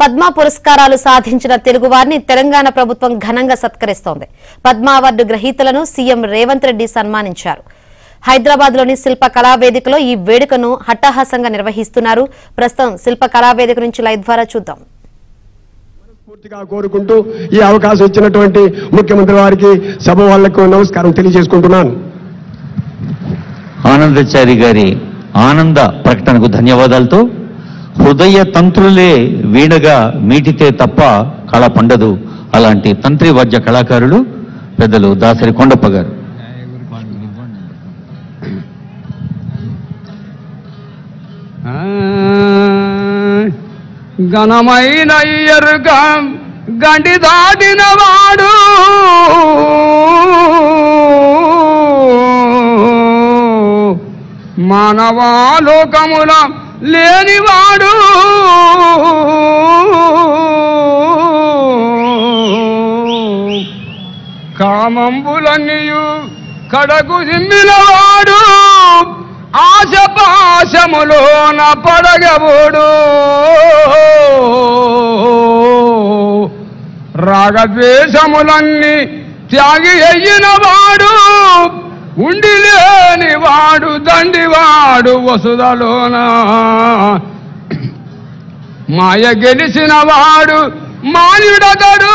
పద్మ పురస్కారాలు సాధించిన తెలుగువారిని తెలంగాణ ప్రభుత్వం ఘనంగా సత్కరిస్తోంది. పద్మ అవార్డు గ్రహీతలను సీఎం రేవంత్ రెడ్డి సన్మానించారు. హైదరాబాద్లోని శిల్ప కళావేదికలో ఈ వేడుకను హట్టహాసంగా నిర్వహిస్తున్నారు. ప్రస్తుతం శిల్ప కళావేదిక నుంచి లైవ్ ద్వారా చూద్దాం. పూర్తిగా కోరుకుంటూ ఈ అవకాశం ఇచ్చినటువంటి ముఖ్యమంత్రి వారికి సభ వాళ్లకు నమస్కారం తెలియజేసుకుంటున్నాను. ఆనందచారి గారి ఆనంద ప్రకటనకు ధన్యవాదాలతో హృదయ తంత్రులే వీణగా మీటితే తప్ప కళ పండదు. అలాంటి తంత్రి వాద్య కళాకారులు పెద్దలు దాసరి కొండప్ప గారు. ఘనమైన ఎరుగా గండి దాటిన వాడు మానవాలోకముల లేనివాడు కామంబులన్నీయు కడకు జిమ్మినవాడు ఆశపాశములోన పడగబోడు రాగద్వేషములన్నీ త్యాగి అయ్యినవాడు ఉండి లేనివాడు దండివాడు వసుదలోన మాయ గెలిచినవాడు మాన్యుడగడు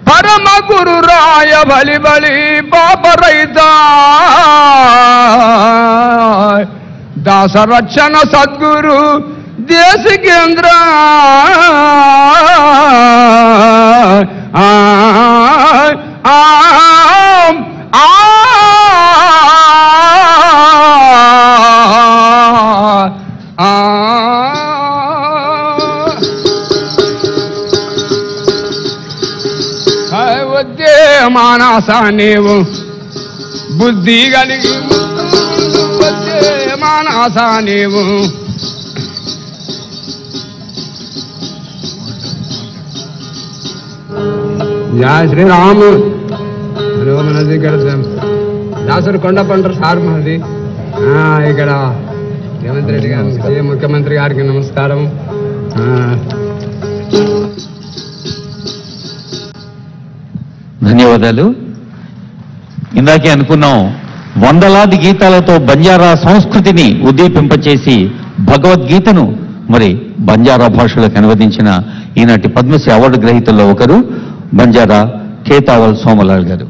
పరమ గురు రాయ బలి బలి పాపరైత దాసరక్షణ సద్గురు దేశికేంద్ర మానస నీవు బుద్ధి కలిగి మానస నీవు జయ శ్రీరాము మనది ఇక్కడ దాసరి కొండపండ్ర సార్ మనది ఇక్కడ రేవంత్ రెడ్డి గారు ముఖ్యమంత్రి గారికి నమస్కారం. ధన్యవాదాలు. ఇందాకే అనుకున్నాం, వందలాది గీతాలతో బంజారా సంస్కృతిని ఉద్దీపింపచేసి భగవద్గీతను మరి బంజారా భాషలోకి అనువదించిన ఈనాటి పద్మశ్రీ అవార్డు గ్రహీతల్లో ఒకరు బంజారా కేతావల్ సోమలాల్ గారు.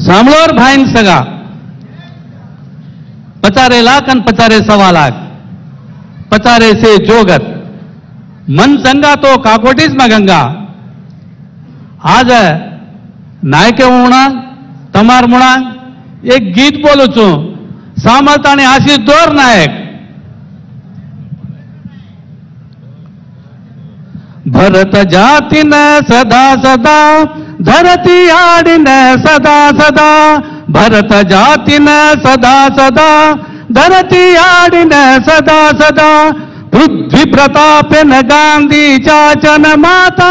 सामलोर भाईन सगा 50 लाख आणि 50 सवा लाख 50 से जोगत मन संगा तो काकोटीस में गंगा आज नायके मुणा तमार मुणा एक गीत बोलू छू सामर्थ आणि आशीष दोर नायक भरत जातीन सदा सदा धरती आडिन सदा सदा भरत जातीन सदा सदा धरती आडिन सदा सदा पृथ्वी प्रतापेन गांधी चाचन माता